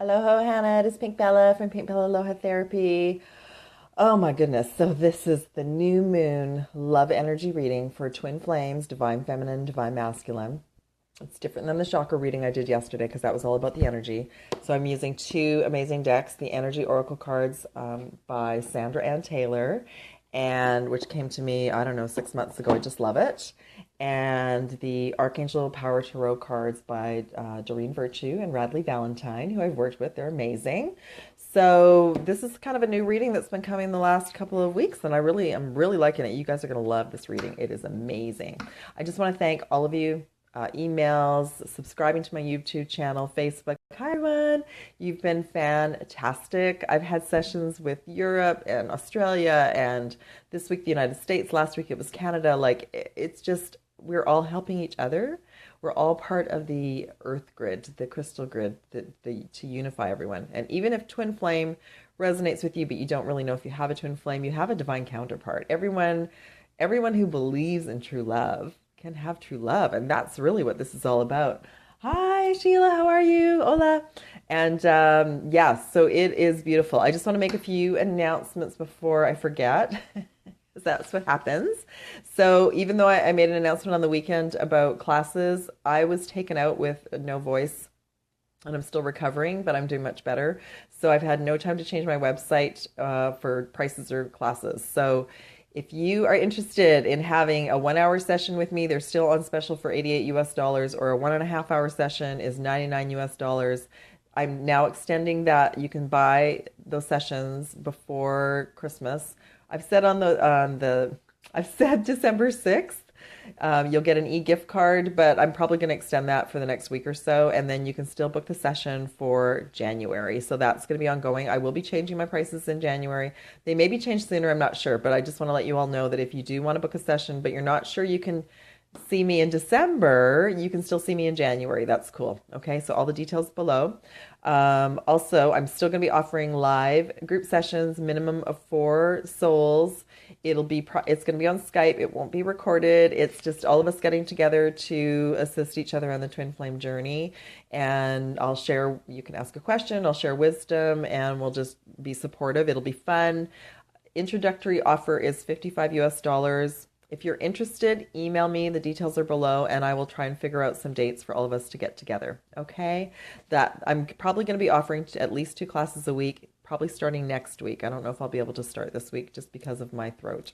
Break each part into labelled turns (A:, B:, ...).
A: Aloha, Hannah. It is Pink Bella from Pink Bella Aloha Therapy. Oh my goodness. So, this is the new moon love energy reading for twin flames, divine feminine, divine masculine. It's different than the chakra reading I did yesterday because that was all about the energy. So, I'm using two amazing decks, the Energy Oracle cards by Sandra Ann Taylor, and which came to me, I don't know, 6 months ago. I just love it. And the Archangel Power Tarot cards by Doreen Virtue and Radley Valentine, who I've worked with. They're amazing. So this is kind of a new reading that's been coming the last couple of weeks, and I'm really liking it. You guys are going to love this reading. It is amazing. I just want to thank all of you. Emails, subscribing to my YouTube channel, Facebook. Hi, everyone. You've been fantastic. I've had sessions with Europe and Australia, and this week the United States. Last week it was Canada. Like, it's just, we're all helping each other. We're all part of the earth grid, the crystal grid, to unify everyone. And even if twin flame resonates with you, but you don't really know if you have a twin flame, you have a divine counterpart. Everyone who believes in true love can have true love. And that's really what this is all about. Hi, Sheila. How are you? Hola. And yeah, so it is beautiful. I just want to make a few announcements before I forget. That's what happens. So even though I made an announcement on the weekend about classes, I was taken out with no voice and I'm still recovering, but I'm doing much better. So I've had no time to change my website for prices or classes. So if you are interested in having a 1 hour session with me, they're still on special for $88 US, or a 1.5 hour session is $99 US. I'm now extending that. You can buy those sessions before Christmas. I've said December 6th. You'll get an e-gift card, but I'm probably going to extend that for the next week or so, and then you can still book the session for January. So that's going to be ongoing. I will be changing my prices in January. They may be changed sooner, I'm not sure, but I just want to let you all know that if you do want to book a session, but you're not sure you can see me in December, you can still see me in January. That's cool. Okay, so all the details below. Also, I'm still going to be offering live group sessions, minimum of 4 souls. It's going to be on Skype. It won't be recorded. It's just all of us getting together to assist each other on the twin flame journey. And you can ask a question, I'll share wisdom, and we'll just be supportive. It'll be fun. Introductory offer is $55 US. If you're interested, email me. The details are below, and I will try and figure out some dates for all of us to get together. Okay? That I'm probably going to be offering at least 2 classes a week, probably starting next week. I don't know if I'll be able to start this week just because of my throat.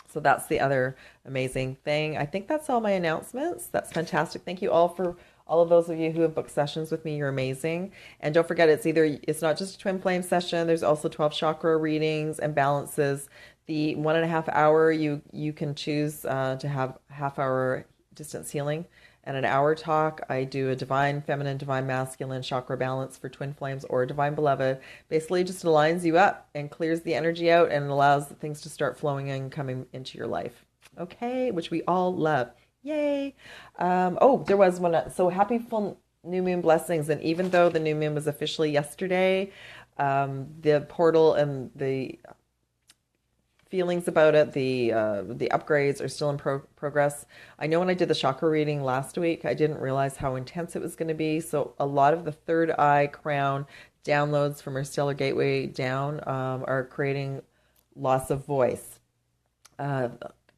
A: So that's the other amazing thing. I think that's all my announcements. That's fantastic. Thank you all for all of those of you who have booked sessions with me. You're amazing. And don't forget, it's not just a twin flame session. There's also 12 chakra readings and balances. The 1.5 hour, you can choose to have half-hour distance healing and an hour talk. I do a divine feminine, divine masculine chakra balance for twin flames or divine beloved. Basically, just aligns you up and clears the energy out and allows things to start flowing and coming into your life. Okay, which we all love. Yay! There was one. So happy full new moon blessings. And even though the new moon was officially yesterday, the portal and the feelings about it, the upgrades are still in progress. I know when I did the chakra reading last week, I didn't realize how intense it was going to be. So a lot of the third eye crown downloads from our stellar gateway down are creating loss of voice,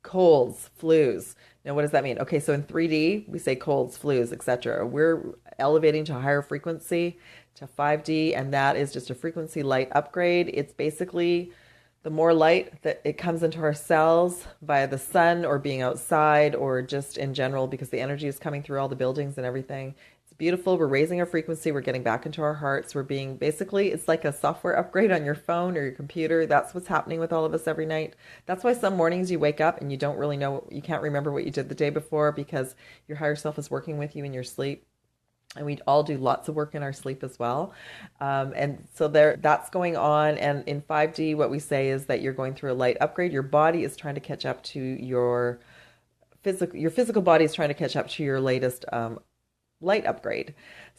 A: colds, flus. Now, what does that mean? Okay, so in 3D, we say colds, flus, etc. We're elevating to a higher frequency, to 5D, and that is just a frequency light upgrade. It's basically the more light that it comes into our cells via the sun or being outside or just in general, because the energy is coming through all the buildings and everything. It's beautiful. We're raising our frequency. We're getting back into our hearts. It's like a software upgrade on your phone or your computer. That's what's happening with all of us every night. That's why some mornings you wake up and you don't really know, you can't remember what you did the day before because your higher self is working with you in your sleep. And we all do lots of work in our sleep as well. And so that's going on. And in 5D, what we say is that you're going through a light upgrade. Your body is trying to catch up to your physical body is trying to catch up to your latest light upgrade.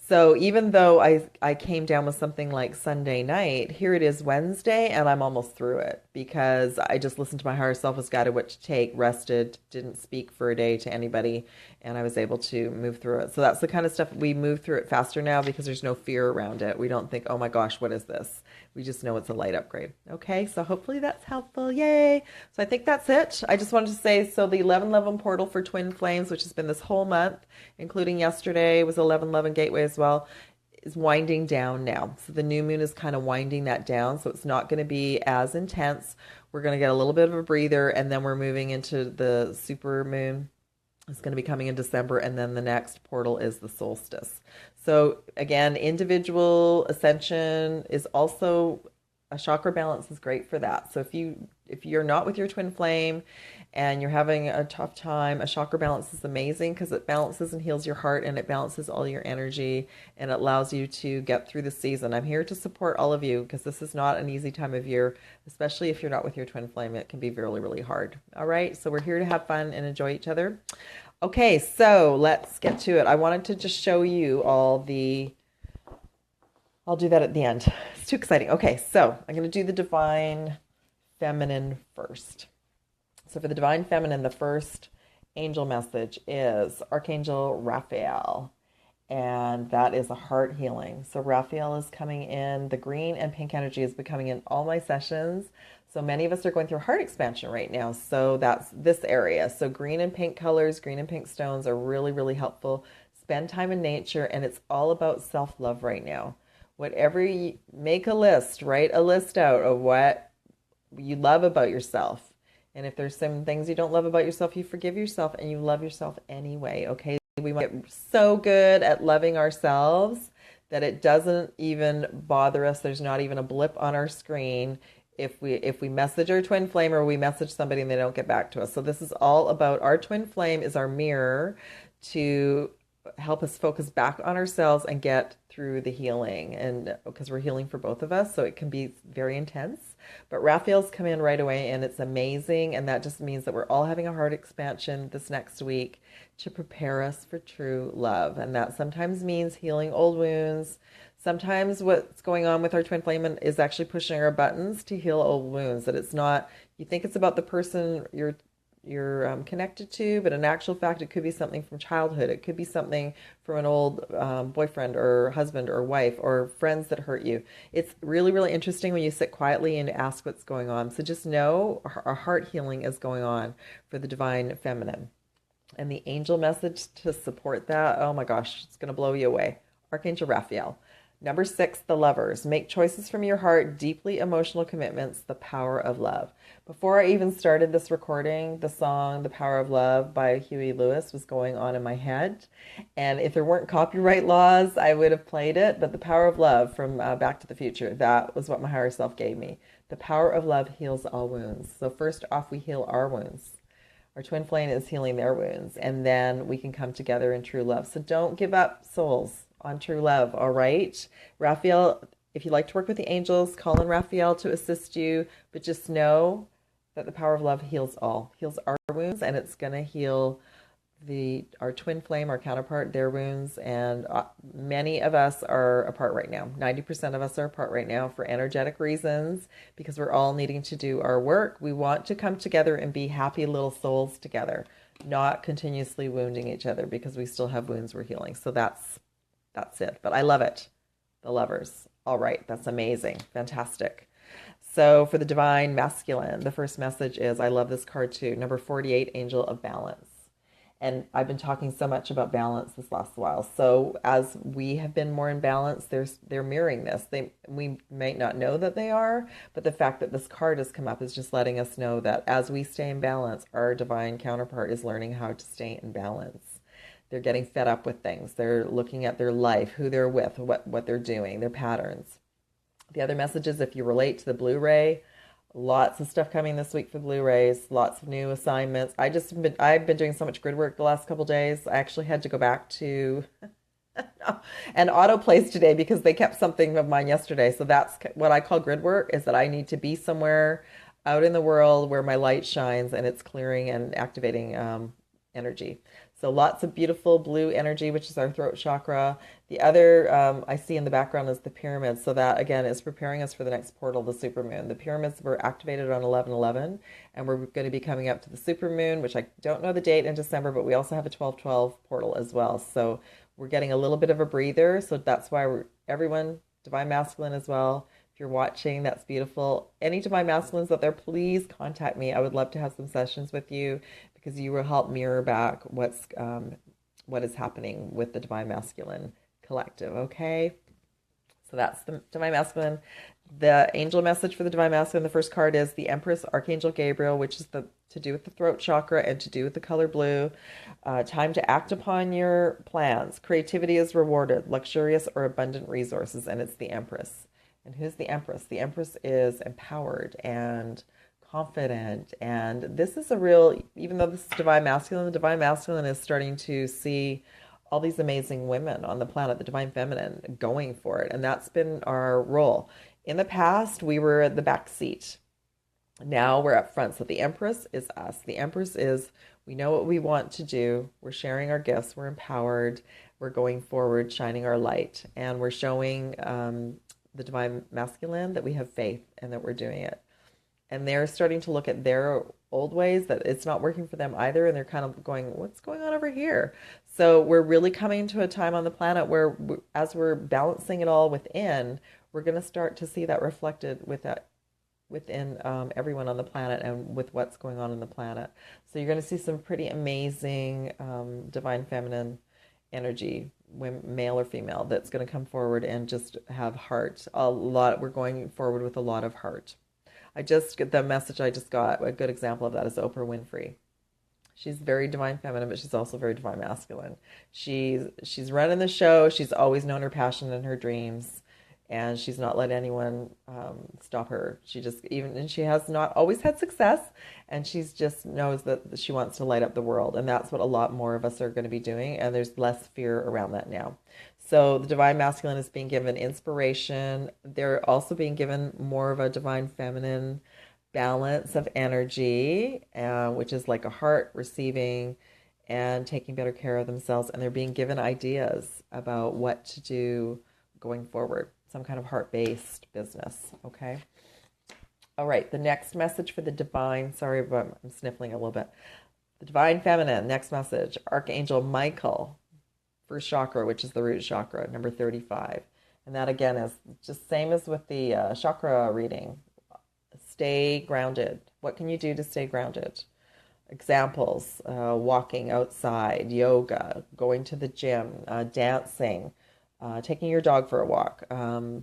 A: So even though I came down with something like Sunday night, here it is Wednesday, and I'm almost through it because I just listened to my higher self, was guided what to take, rested, didn't speak for a day to anybody, and I was able to move through it. So that's the kind of stuff we move through it faster now because there's no fear around it. We don't think, oh my gosh, what is this? We just know it's a light upgrade. Okay, so hopefully that's helpful. Yay! So I think that's it. I just wanted to say, so the 1111 portal for Twin Flames, which has been this whole month, including yesterday was 1111 Gateway as well, is winding down now. So the new moon is kind of winding that down. So it's not going to be as intense. We're going to get a little bit of a breather, and then we're moving into the super moon. It's going to be coming in December, and then the next portal is the solstice. So again, individual ascension is also a chakra balance is great for that. So if you're not with your twin flame and you're having a tough time, a chakra balance is amazing because it balances and heals your heart, and it balances all your energy, and it allows you to get through the season. I'm here to support all of you because this is not an easy time of year, especially if you're not with your twin flame. It can be really, really hard. All right, so we're here to have fun and enjoy each other. Okay, so let's get to it. I wanted to just show you all the, I'll do that at the end. It's too exciting. Okay, so I'm going to do the Divine Feminine first. So for the Divine Feminine, the first angel message is Archangel Raphael, and that is a heart healing. So Raphael is coming in. The green and pink energy has been coming in all my sessions. So many of us are going through heart expansion right now. So that's this area. So green and pink colors, green and pink stones are really, really helpful. Spend time in nature, and it's all about self-love right now. Whatever you make a list, write a list out of what you love about yourself. And if there's some things you don't love about yourself, you forgive yourself and you love yourself anyway. Okay. We might get so good at loving ourselves that it doesn't even bother us. There's not even a blip on our screen if we message our twin flame or we message somebody and they don't get back to us. So this is all about our twin flame is our mirror to help us focus back on ourselves and get through the healing, and because we're healing for both of us, so it can be very intense. But Raphael's come in right away, and it's amazing, and that just means that we're all having a heart expansion this next week to prepare us for true love. And that sometimes means healing old wounds. Sometimes what's going on with our twin flame is actually pushing our buttons to heal old wounds. That it's not, you think it's about the person you're connected to, but in actual fact, it could be something from childhood. It could be something from an old boyfriend or husband or wife or friends that hurt you. It's really, really interesting when you sit quietly and ask what's going on. So just know our heart healing is going on for the Divine Feminine. And the angel message to support that, oh my gosh, it's going to blow you away. Archangel Raphael. Number 6, the lovers. Make choices from your heart, deeply emotional commitments, the power of love. Before I even started this recording, the song The Power of Love by Huey Lewis was going on in my head. And if there weren't copyright laws, I would have played it. But The Power of Love from Back to the Future, that was what my higher self gave me. The power of love heals all wounds. So first off, we heal our wounds. Our twin flame is healing their wounds. And then we can come together in true love. So don't give up, souls, on true love, all right? Raphael, if you like to work with the angels, call in Raphael to assist you, but just know that the power of love heals all, heals our wounds, and it's going to heal our twin flame, our counterpart, their wounds, and many of us are apart right now. 90% of us are apart right now for energetic reasons because we're all needing to do our work. We want to come together and be happy little souls together, not continuously wounding each other because we still have wounds we're healing. So that's it. But I love it. The lovers. All right. That's amazing. Fantastic. So for the Divine Masculine, the first message is, I love this card too. Number 48, Angel of Balance. And I've been talking so much about balance this last while. So as we have been more in balance, they're mirroring this. We might not know that they are, but the fact that this card has come up is just letting us know that as we stay in balance, our divine counterpart is learning how to stay in balance. They're getting fed up with things. They're looking at their life, who they're with, what they're doing, their patterns. The other message is if you relate to the Blu-ray, lots of stuff coming this week for Blu-rays, lots of new assignments. I've been doing so much grid work the last couple days. I actually had to go back to an autoplays today because they kept something of mine yesterday. So that's what I call grid work, is that I need to be somewhere out in the world where my light shines and it's clearing and activating energy. So lots of beautiful blue energy, which is our throat chakra. The other I see in the background is the pyramids. So that, again, is preparing us for the next portal, the supermoon. The pyramids were activated on 11/11, and we're going to be coming up to the supermoon, which I don't know the date in December, but we also have a 12/12 portal as well. So we're getting a little bit of a breather. So that's why everyone, Divine Masculine as well. If you're watching, that's beautiful. Any Divine Masculines out there, please contact me. I would love to have some sessions with you because you will help mirror back what is happening with the Divine Masculine collective, okay? So that's the Divine Masculine. The angel message for the Divine Masculine, the first card is the Empress, Archangel Gabriel, which is to do with the throat chakra and to do with the color blue. Time to act upon your plans. Creativity is rewarded, luxurious or abundant resources, and it's the Empress. And who's the Empress? The Empress is empowered and confident. And this is a real, even though this is Divine Masculine, the Divine Masculine is starting to see all these amazing women on the planet, the Divine Feminine, going for it. And that's been our role. In the past, we were at the back seat. Now we're up front. So the Empress is us. The Empress is, we know what we want to do. We're sharing our gifts. We're empowered. We're going forward, shining our light. And we're showing the Divine Masculine that we have faith and that we're doing it. And they're starting to look at their old ways that it's not working for them either. And they're kind of going, what's going on over here? So we're really coming to a time on the planet where as we're balancing it all within, we're going to start to see that reflected within everyone on the planet and with what's going on in the planet. So you're going to see some pretty amazing Divine Feminine energy, male or female, that's going to come forward and just have heart. We're going forward with a lot of heart. The message I just got, a good example of that is Oprah Winfrey. She's very Divine Feminine, but she's also very Divine Masculine. She's running the show. She's always known her passion and her dreams, and she's not let anyone stop her. And she has not always had success, and she's just knows that she wants to light up the world, and that's what a lot more of us are going to be doing, and there's less fear around that now. So the Divine Masculine is being given inspiration. They're also being given more of a Divine Feminine balance of energy, which is like a heart receiving and taking better care of themselves. And they're being given ideas about what to do going forward, some kind of heart-based business, okay? All right, the next message for the Divine, sorry, but I'm sniffling a little bit. The Divine Feminine, next message, Archangel Michael, first chakra, which is the root chakra, number 35. And that, again, is just same as with the chakra reading. Stay grounded. What can you do to stay grounded? Examples, walking outside, yoga, going to the gym, dancing, taking your dog for a walk,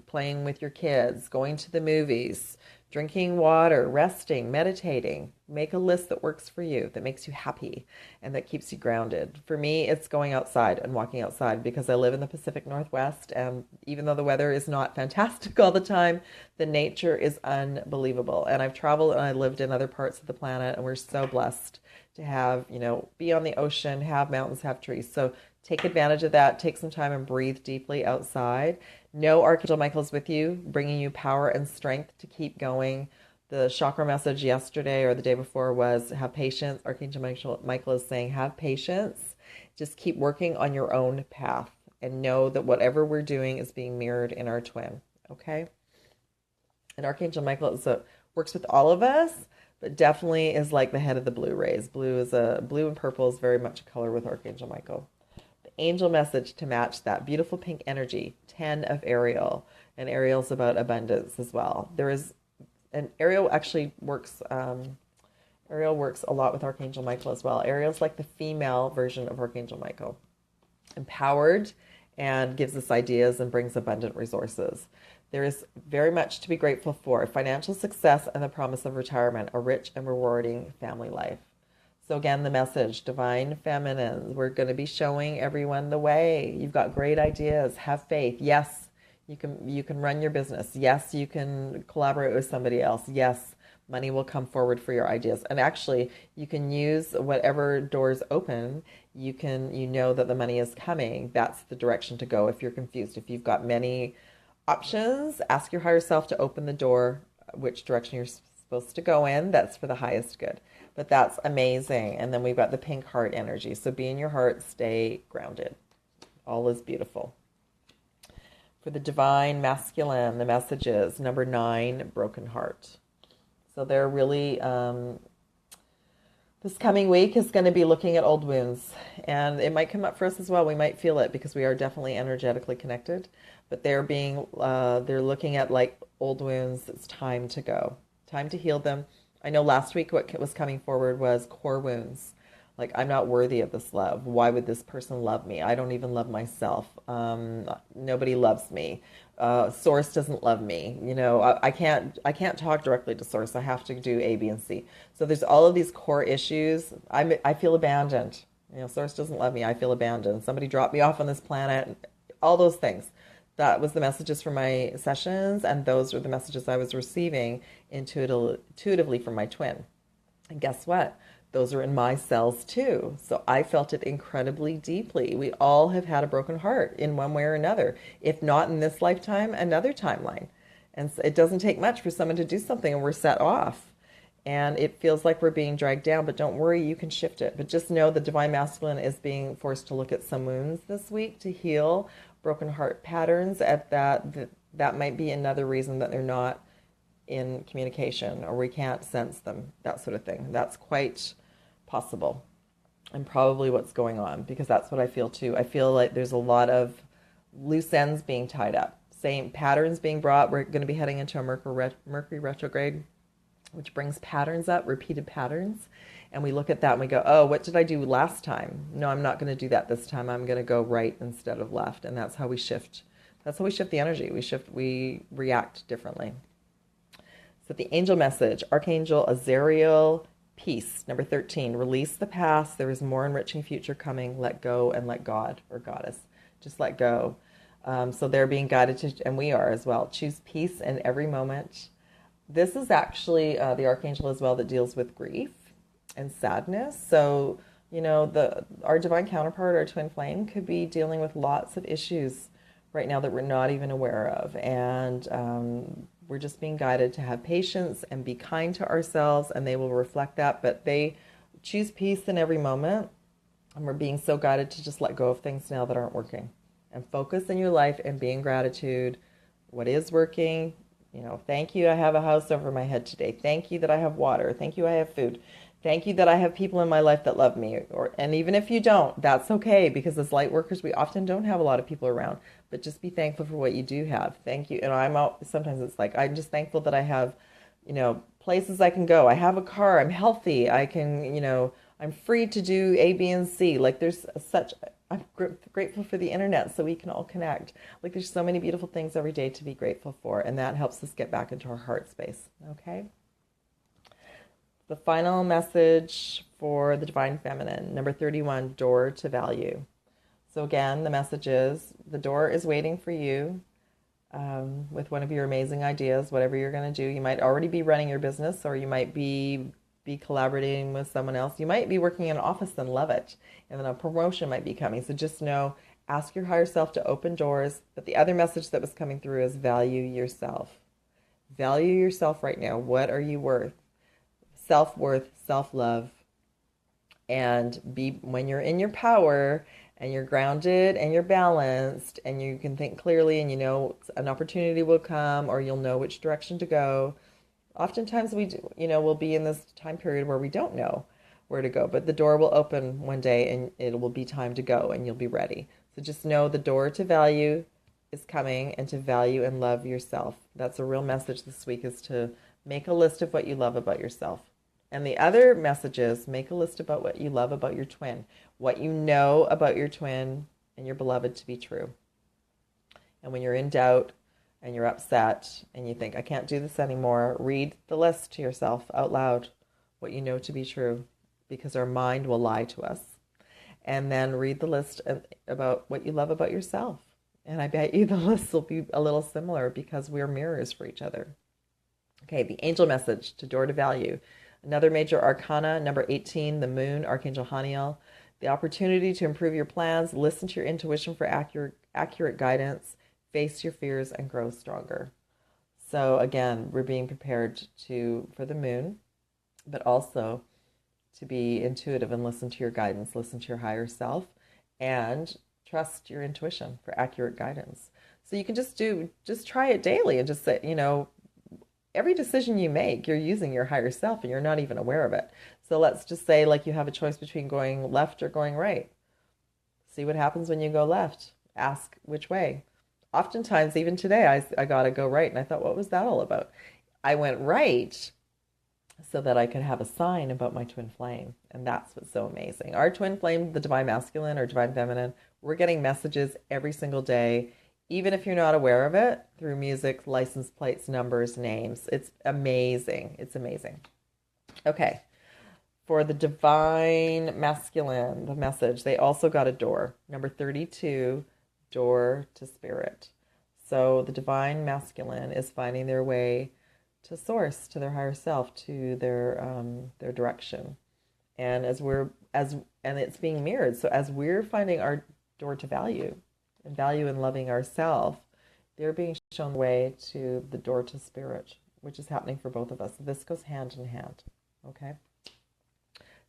A: playing with your kids, going to the movies, drinking water, resting, meditating. Make a list that works for you, that makes you happy, and that keeps you grounded. For me, it's going outside and walking outside because I live in the Pacific Northwest, and even though the weather is not fantastic all the time, the nature is unbelievable. And I've traveled and I lived in other parts of the planet, and we're so blessed to have, be on the ocean, have mountains, have trees. So take advantage of that. Take some time and breathe deeply outside. Know Archangel Michael is with you, bringing you power and strength to keep going. The chakra message yesterday or the day before was have patience. Archangel Michael is saying have patience. Just keep working on your own path and know that whatever we're doing is being mirrored in our twin. Okay? And Archangel Michael works with all of us, but definitely is like the head of the blue rays. Blue and purple is very much a color with Archangel Michael. Angel message to match that beautiful pink energy, 10 of Ariel, and Ariel's about abundance as well. Ariel actually works a lot with Archangel Michael as well. Ariel's like the female version of Archangel Michael, empowered and gives us ideas and brings abundant resources. There is very much to be grateful for: financial success and the promise of retirement, a rich and rewarding family life. So again, the message, Divine Feminine, we're going to be showing everyone the way. You've got great ideas. Have faith. Yes, you can run your business. Yes, you can collaborate with somebody else. Yes, money will come forward for your ideas. And actually, you can use whatever doors open. You know that the money is coming. That's the direction to go if you're confused. If you've got many options, ask your higher self to open the door, which direction you're supposed to go in. That's for the highest good. But that's amazing. And then we've got the pink heart energy. So be in your heart, stay grounded. All is beautiful. For the divine masculine, the message is number 9, broken heart. So they're really, this coming week is going to be looking at old wounds. And it might come up for us as well. We might feel it because we are definitely energetically connected. But they're looking at like old wounds. It's time to go. Time to heal them. I know last week what was coming forward was core wounds. Like, I'm not worthy of this love. Why would this person love me? I don't even love myself. Nobody loves me. Source doesn't love me. I can't talk directly to Source. I have to do A, B, and C. So there's all of these core issues. I feel abandoned. Source doesn't love me. I feel abandoned. Somebody dropped me off on this planet. All those things. That was the messages for my sessions, and those were the messages I was receiving intuitively from my twin. And guess what? Those are in my cells too. So I felt it incredibly deeply. We all have had a broken heart in one way or another. If not in this lifetime, another timeline. And so it doesn't take much for someone to do something and we're set off. And it feels like we're being dragged down, but don't worry, you can shift it. But just know the divine masculine is being forced to look at some wounds this week to heal broken heart patterns. That might be another reason that they're not in communication or we can't sense them, that sort of thing. That's quite possible and probably what's going on, because that's what I feel too. I feel like there's a lot of loose ends being tied up, same patterns being brought. We're going to be heading into a Mercury retrograde, which brings patterns up, repeated patterns. And we look at that and we go, oh, what did I do last time? No, I'm not going to do that this time. I'm going to go right instead of left. And that's how we shift. That's how we shift the energy. We react differently. So the angel message, Archangel Azariel, peace. Number 13, release the past. There is more enriching future coming. Let go and let God or Goddess. Just let go. So they're being guided to, and we are as well. Choose peace in every moment. This is actually the Archangel as well that deals with grief and sadness. So, our divine counterpart, our twin flame, could be dealing with lots of issues right now that we're not even aware of. And we're just being guided to have patience and be kind to ourselves, and they will reflect that. But they choose peace in every moment, and we're being so guided to just let go of things now that aren't working and focus in your life and be in gratitude. What is working? Thank you, I have a house over my head today. Thank you that I have water. Thank you, I have food. Thank you that I have people in my life that love me. And even if you don't, that's okay, because as light workers, we often don't have a lot of people around. But just be thankful for what you do have. Thank you. And sometimes it's like, I'm just thankful that I have, places I can go. I have a car. I'm healthy. I can, I'm free to do A, B, and C. Like I'm grateful for the internet so we can all connect. Like there's so many beautiful things every day to be grateful for. And that helps us get back into our heart space. Okay. The final message for the divine feminine, number 31, door to value. So again, the message is the door is waiting for you with one of your amazing ideas, whatever you're going to do. You might already be running your business, or you might be collaborating with someone else. You might be working in an office and love it, and then a promotion might be coming. So just know, ask your higher self to open doors. But the other message that was coming through is value yourself. Value yourself right now. What are you worth? Self-worth, self-love, and when you're in your power and you're grounded and you're balanced and you can think clearly and an opportunity will come, or you'll know which direction to go. Oftentimes we'll be in this time period where we don't know where to go, but the door will open one day and it will be time to go and you'll be ready. So just know the door to value is coming, and to value and love yourself. That's a real message this week, is to make a list of what you love about yourself. And the other message is make a list about what you love about your twin, what you know about your twin and your beloved to be true. And when you're in doubt and you're upset and you think, I can't do this anymore, read the list to yourself out loud, what you know to be true, because our mind will lie to us. And then read the list about what you love about yourself. And I bet you the list will be a little similar, because we're mirrors for each other. Okay, the angel message to door to value. Another major arcana, number 18, the moon, Archangel Haniel. The opportunity to improve your plans, listen to your intuition for accurate guidance, face your fears, and grow stronger. So again, we're being prepared for the moon, but also to be intuitive and listen to your guidance, listen to your higher self, and trust your intuition for accurate guidance. So you can just try it daily and just say, every decision you make, you're using your higher self and you're not even aware of it. So let's just say, like, you have a choice between going left or going right. See what happens when you go left. Ask which way. Oftentimes, even today, I got to go right. And I thought, what was that all about? I went right so that I could have a sign about my twin flame. And that's what's so amazing. Our twin flame, the divine masculine or divine feminine, we're getting messages every single day, even if you're not aware of it, through music, license plates, numbers, names. It's amazing. It's amazing. Okay. For the divine masculine, the message, they also got a door. Number 32, door to spirit. So the divine masculine is finding their way to source, to their higher self, to their direction. And and it's being mirrored. So as we're finding our door to value and value in loving ourselves, they're being shown the way to the door to spirit, which is happening for both of us. This goes hand in hand. Okay.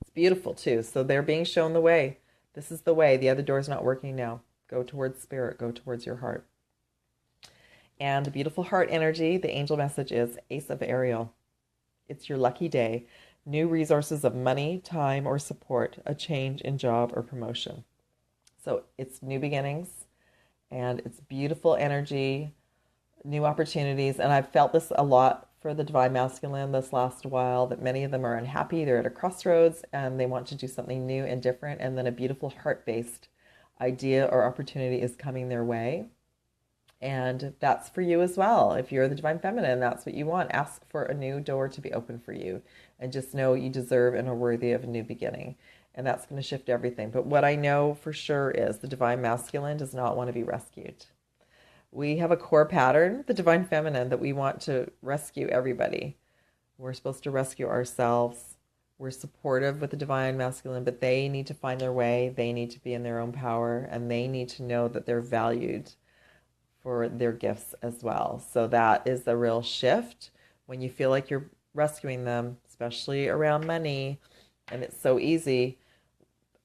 A: It's beautiful too. So they're being shown the way. This is the way. The other door is not working now. Go towards spirit. Go towards your heart. And the beautiful heart energy, the angel message is Ace of Ariel. It's your lucky day. New resources of money, time, or support, a change in job or promotion. So it's new beginnings and it's beautiful energy, new opportunities. And I've felt this a lot for the divine masculine this last while, that many of them are unhappy. They're at a crossroads and they want to do something new and different. And then a beautiful heart-based idea or opportunity is coming their way. And that's for you as well. If you're the divine feminine, that's what you want. Ask for a new door to be open for you. And just know you deserve and are worthy of a new beginning. And that's going to shift everything. But what I know for sure is the divine masculine does not want to be rescued. We have a core pattern, the divine feminine, that we want to rescue everybody. We're supposed to rescue ourselves. We're supportive with the divine masculine, but they need to find their way. They need to be in their own power, and they need to know that they're valued for their gifts as well. So that is a real shift when you feel like you're rescuing them, especially around money, and it's so easy.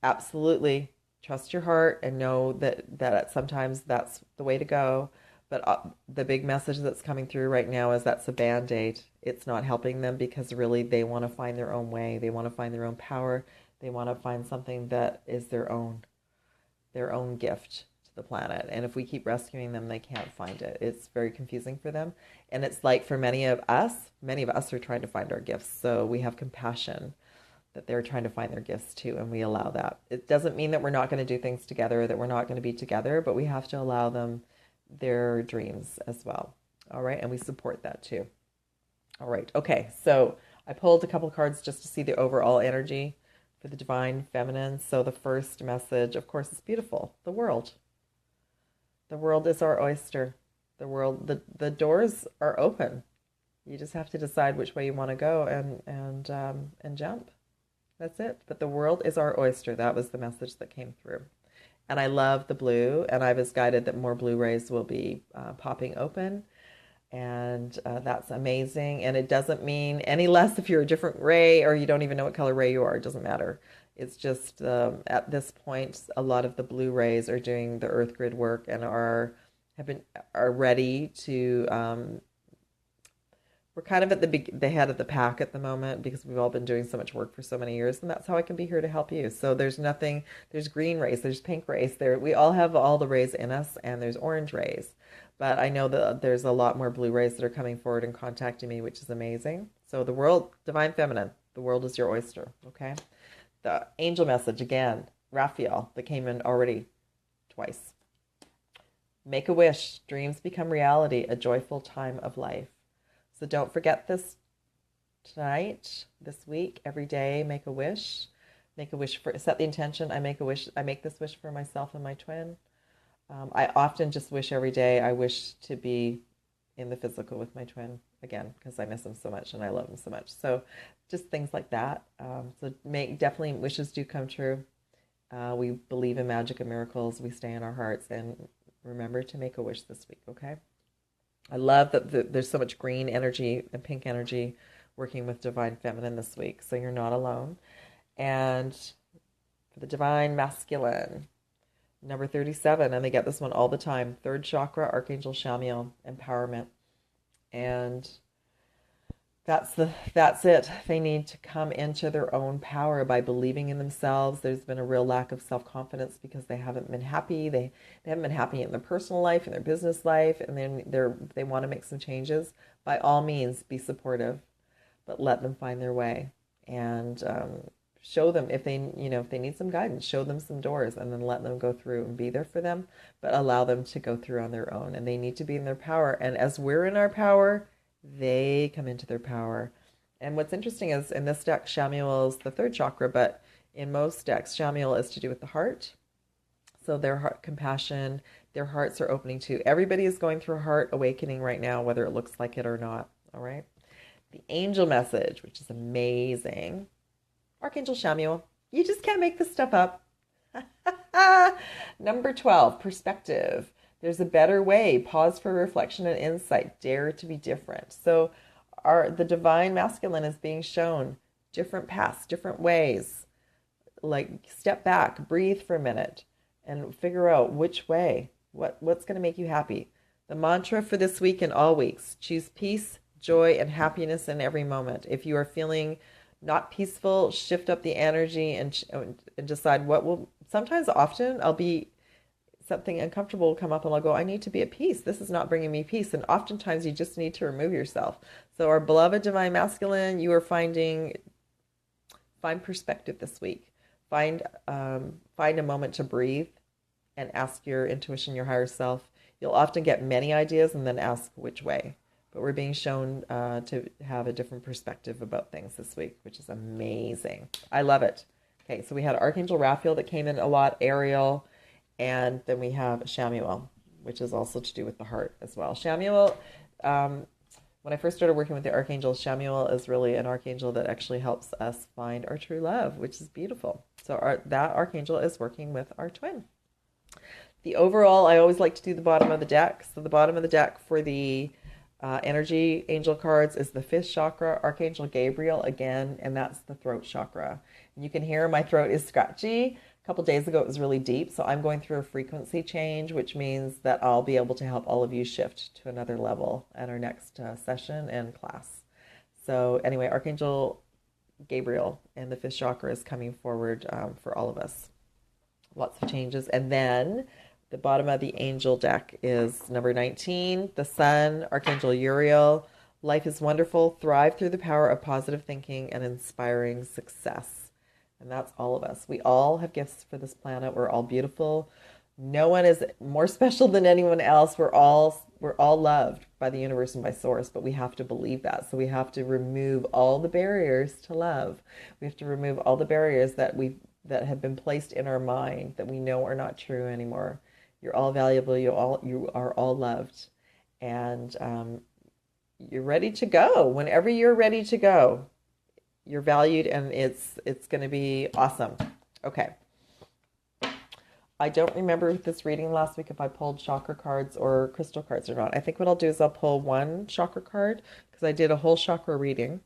A: Absolutely trust your heart and know that sometimes that's the way to go. But the big message that's coming through right now is that's a band-aid. It's not helping them because really they want to find their own way. They want to find their own power. They want to find something that is their own gift to the planet. And if we keep rescuing them, they can't find it. It's very confusing for them. And it's like for many of us are trying to find our gifts. So we have compassion that they're trying to find their gifts too, and we allow that. It doesn't mean that we're not going to do things together, that we're not going to be together, but we have to allow them their dreams as well. All right, and we support that too. All right, okay, so I pulled a couple cards just to see the overall energy for the divine feminine. So the first message, of course, is beautiful. The world. The world is our oyster. The world, the doors are open. You just have to decide which way you want to go and jump. That's it. But the world is our oyster. That was the message that came through. And I love the blue, and I was guided that more blue rays will be popping open. And that's amazing. And it doesn't mean any less if you're a different ray or you don't even know what color ray you are. It doesn't matter. It's just at this point, a lot of the blue rays are doing the earth grid work and are ready to we're kind of at the head of the pack at the moment because we've all been doing so much work for so many years, and that's how I can be here to help you. So there's green rays, there's pink rays, we all have all the rays in us, and there's orange rays. But I know that there's a lot more blue rays that are coming forward and contacting me, which is amazing. So the world, divine feminine, the world is your oyster, okay? The angel message, again, Raphael, that came in already twice. Make a wish, dreams become reality, a joyful time of life. So don't forget this tonight, this week, every day, make a wish. Make a wish set the intention. I make this wish for myself and my twin. I often just wish every day. I wish to be in the physical with my twin again because I miss him so much and I love him so much. So just things like that. So definitely wishes do come true. We believe in magic and miracles. We stay in our hearts, and remember to make a wish this week, okay? I love that there's so much green energy and pink energy working with divine feminine this week, so you're not alone. And for the divine masculine, number 37, and they get this one all the time, third chakra, Archangel Shamiel, empowerment. And that's it. They need to come into their own power by believing in themselves. There's been a real lack of self-confidence because they haven't been happy. They haven't been happy in their personal life, in their business life, and then they want to make some changes. By all means, be supportive, but let them find their way, and show them if they need some guidance, show them some doors, and then let them go through and be there for them, but allow them to go through on their own. And they need to be in their power. And as we're in our power, they come into their power. And what's interesting is in this deck, Shamiel is the third chakra, but in most decks, Shamiel is to do with the heart. So their heart compassion, their hearts are opening to. Everybody is going through a heart awakening right now, whether it looks like it or not. All right. The angel message, which is amazing. Archangel Shamiel. You just can't make this stuff up. Number 12, perspective. There's a better way. Pause for reflection and insight. Dare to be different. So the divine masculine is being shown different paths, different ways. Like step back, breathe for a minute, and figure out which way, what's going to make you happy. The mantra for this week and all weeks: choose peace, joy, and happiness in every moment. If you are feeling not peaceful, shift up the energy and decide what will. Often I'll be, something uncomfortable will come up and I'll go, I need to be at peace. This is not bringing me peace. And oftentimes you just need to remove yourself. So our beloved divine masculine, you are find perspective this week. Find a moment to breathe and ask your intuition, your higher self. You'll often get many ideas and then ask which way. But we're being shown to have a different perspective about things this week, which is amazing. I love it. Okay, so we had Archangel Raphael that came in a lot, Ariel, and then we have Shamiel, which is also to do with the heart as well. Shamiel, when I first started working with the archangels, Shamiel is really an archangel that actually helps us find our true love, which is beautiful. So that archangel is working with our twin. The overall, I always like to do the bottom of the deck. So the bottom of the deck for the energy angel cards is the 5th chakra, Archangel Gabriel again, and that's the throat chakra. And you can hear my throat is scratchy. A couple days ago it was really deep, so I'm going through a frequency change, which means that I'll be able to help all of you shift to another level at our next session and class. So anyway, Archangel Gabriel and the 5th chakra is coming forward for all of us. Lots of changes. And then the bottom of the angel deck is number 19, the Sun, Archangel Uriel. Life is wonderful. Thrive through the power of positive thinking and inspiring success. And that's all of us. We all have gifts for this planet. We're all beautiful. No one is more special than anyone else. We're all loved by the universe and by source, but we have to believe that. So we have to remove all the barriers to love. We have to remove all the barriers that have been placed in our mind that we know are not true anymore. You're all valuable. You are all loved, and you're ready to go. Whenever you're ready to go, you're valued, and it's going to be awesome. Okay. I don't remember with this reading last week if I pulled chakra cards or crystal cards or not. I think what I'll do is I'll pull one chakra card because I did a whole chakra reading,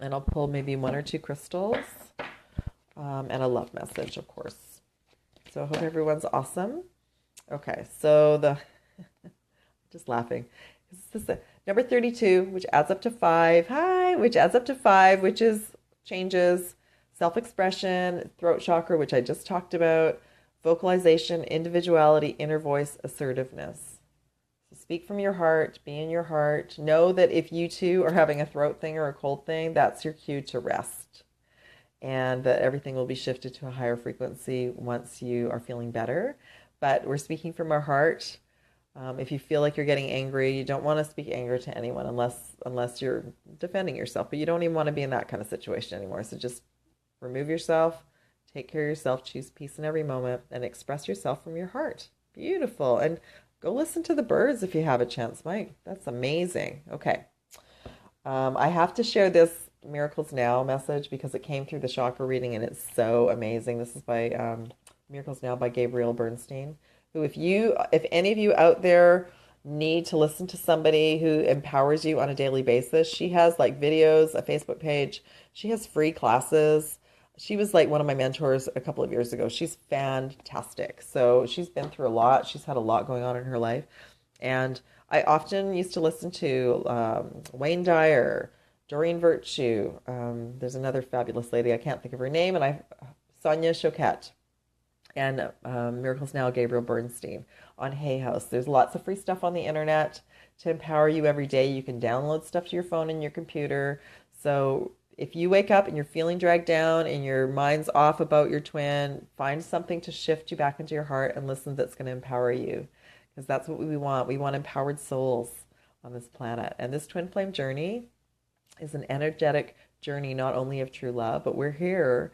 A: and I'll pull maybe 1 or 2 crystals and a love message, of course. So I hope everyone's awesome. Okay, so just laughing. This is number 32, which adds up to 5. Which adds up to 5, which is changes, self-expression, throat chakra, which I just talked about, vocalization, individuality, inner voice, assertiveness. So speak from your heart, be in your heart. Know that if you too are having a throat thing or a cold thing, that's your cue to rest. And that everything will be shifted to a higher frequency once you are feeling better. But we're speaking from our heart. If you feel like you're getting angry, you don't want to speak anger to anyone unless you're defending yourself. But you don't even want to be in that kind of situation anymore. So just remove yourself, take care of yourself, choose peace in every moment, and express yourself from your heart. Beautiful. And go listen to the birds if you have a chance, Mike. That's amazing. Okay. I have to share this Miracles Now message because it came through the chakra reading and it's so amazing. This is by Miracles Now by Gabrielle Bernstein, who if any of you out there need to listen to somebody who empowers you on a daily basis, she has like videos, a Facebook page. She has free classes. She was like one of my mentors a couple of years ago. She's fantastic. So she's been through a lot. She's had a lot going on in her life. And I often used to listen to Wayne Dyer, Doreen Virtue. There's another fabulous lady. I can't think of her name. And Sonia Choquette and Miracles Now, Gabriel Bernstein on Hay House. There's lots of free stuff on the internet to empower you every day. You can download stuff to your phone and your computer. So if you wake up and you're feeling dragged down and your mind's off about your twin, find something to shift you back into your heart and listen that's going to empower you. Because that's what we want. We want empowered souls on this planet. And this twin flame journey is an energetic journey, not only of true love, but we're here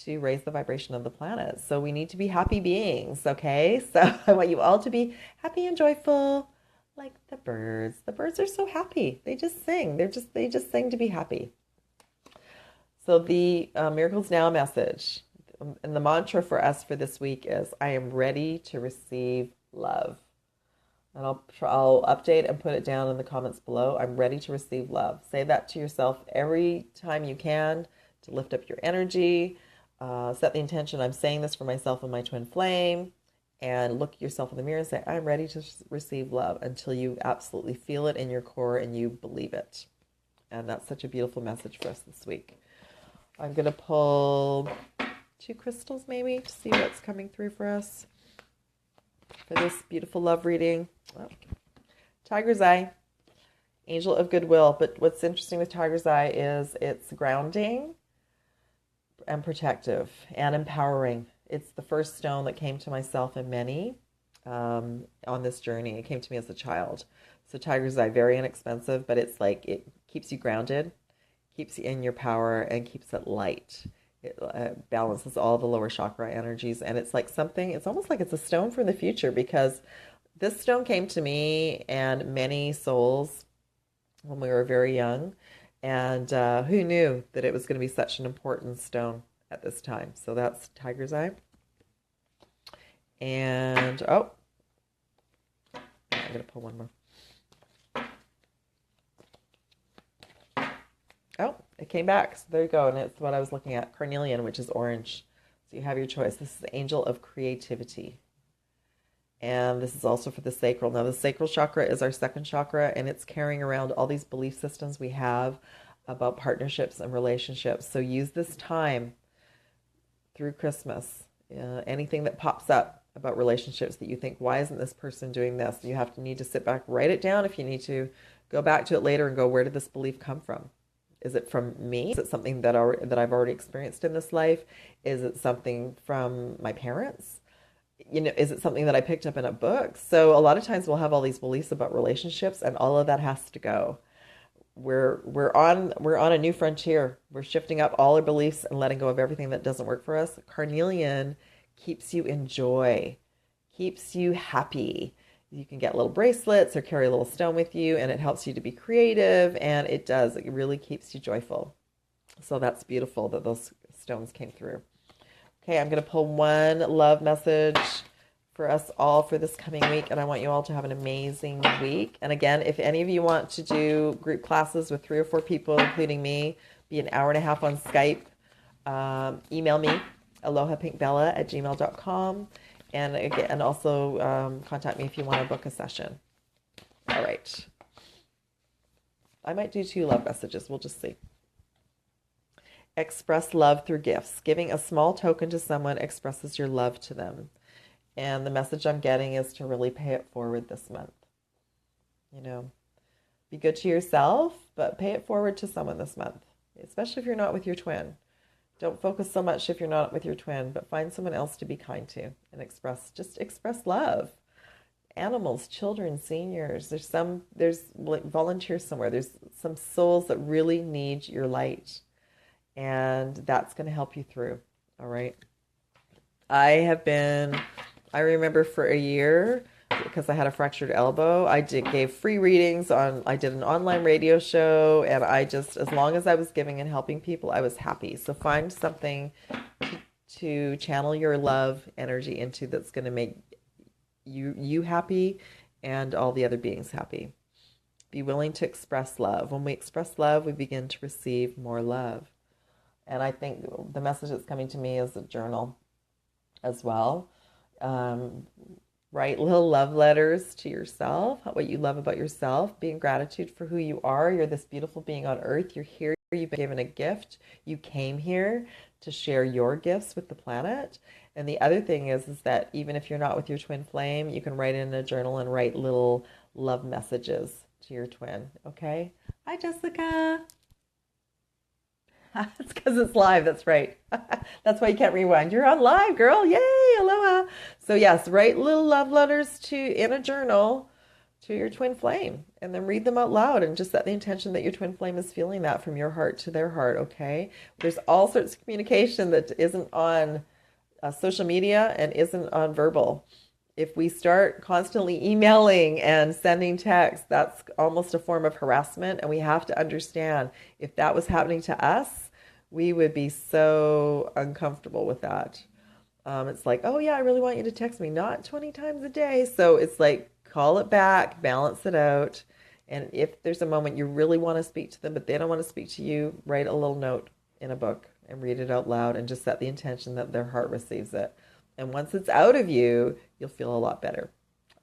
A: to raise the vibration of the planet. So we need to be happy beings, okay? So I want you all to be happy and joyful like the birds. The birds are so happy. They just sing. They just sing to be happy. So the Miracles Now message and the mantra for us for this week is, I am ready to receive love. And I'll update and put it down in the comments below. I'm ready to receive love. Say that to yourself every time you can to lift up your energy. Set the intention, I'm saying this for myself and my twin flame. And look yourself in the mirror and say, I'm ready to receive love, until you absolutely feel it in your core and you believe it. And that's such a beautiful message for us this week. I'm going to pull 2 crystals maybe to see what's coming through for us for this beautiful love reading. Oh. Tiger's Eye, Angel of Goodwill. But what's interesting with Tiger's Eye is it's grounding and protective and empowering. It's the first stone that came to myself and many on this journey. It came to me as a child. So Tiger's Eye, very inexpensive, but it's like it keeps you grounded, keeps you in your power, and keeps it light. It balances all the lower chakra energies, and it's like something, it's almost like it's a stone from the future, because this stone came to me and many souls when we were very young, and who knew that it was going to be such an important stone at this time. So that's Tiger's Eye. And I'm going to pull one more. Oh, it came back. So there you go. And it's what I was looking at. Carnelian, which is orange. So you have your choice. This is the Angel of Creativity. And this is also for the sacral. Now, the sacral chakra is our second chakra, and it's carrying around all these belief systems we have about partnerships and relationships. So use this time through Christmas. Anything that pops up about relationships that you think, why isn't this person doing this? You need to sit back, write it down. If you need to go back to it later and go, where did this belief come from? Is it from me? Is it something that I've already experienced in this life? Is it something from my parents? Is it something that I picked up in a book? So a lot of times we'll have all these beliefs about relationships, and all of that has to go. We're on a new frontier. We're shifting up all our beliefs and letting go of everything that doesn't work for us. Carnelian keeps you in joy, keeps you happy. You can get little bracelets or carry a little stone with you, and it helps you to be creative, and it really keeps you joyful. So that's beautiful that those stones came through. Okay, I'm going to pull one love message for us all for this coming week, and I want you all to have an amazing week. And again, if any of you want to do group classes with 3 or 4 people, including me, be an hour and a half on Skype, email me, alohapinkbella@gmail.com, and also contact me if you want to book a session. All right. I might do 2 love messages. We'll just see. Express love through gifts. Giving a small token to someone expresses your love to them. And the message I'm getting is to really pay it forward this month. Be good to yourself, but pay it forward to someone this month, especially if you're not with your twin. Don't focus so much if you're not with your twin, but find someone else to be kind to and express love. Animals, children, seniors. There's like volunteers somewhere. There's some souls that really need your light, and that's going to help you through. All right. I remember for a year, because I had a fractured elbow, I gave free readings I did an online radio show, and as long as I was giving and helping people, I was happy. So find something to channel your love energy into that's going to make you happy and all the other beings happy. Be willing to express love. When we express love, we begin to receive more love. And I think the message that's coming to me is a journal as well. Um, Write little love letters to yourself, what you love about yourself, be in gratitude for who you are. You're this beautiful being on earth. You're here. You've been given a gift. You came here to share your gifts with the planet. And the other thing is that even if you're not with your twin flame, you can write in a journal and write little love messages to your twin. Okay? Hi, Jessica. It's because it's live. That's right. That's why you can't rewind. You're on live, girl. Yay! Aloha. So yes, write little love letters to in a journal to your twin flame, and then read them out loud, and just set the intention that your twin flame is feeling that from your heart to their heart. Okay. There's all sorts of communication that isn't on social media and isn't on verbal. If we start constantly emailing and sending texts, that's almost a form of harassment. And we have to understand if that was happening to us, we would be so uncomfortable with that. It's like, oh, yeah, I really want you to text me, not 20 times a day. So it's like, call it back, balance it out. And if there's a moment you really want to speak to them, but they don't want to speak to you, write a little note in a book and read it out loud and just set the intention that their heart receives it. And once it's out of you, you'll feel a lot better.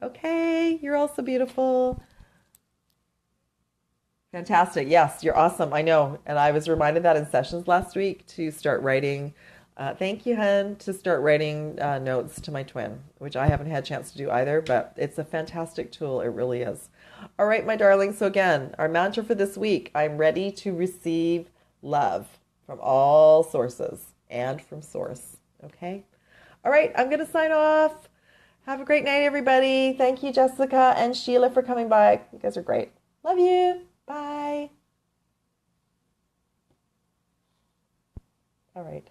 A: Okay, you're all so beautiful. Fantastic. Yes, you're awesome. I know. And I was reminded that in sessions last week to start writing. Thank you, Hen, to start writing notes to my twin, which I haven't had a chance to do either, but it's a fantastic tool. It really is. All right, my darling. So again, our mantra for this week, I'm ready to receive love from all sources and from source. Okay. All right. I'm going to sign off. Have a great night, everybody. Thank you, Jessica and Sheila, for coming by. You guys are great. Love you. Bye. All right.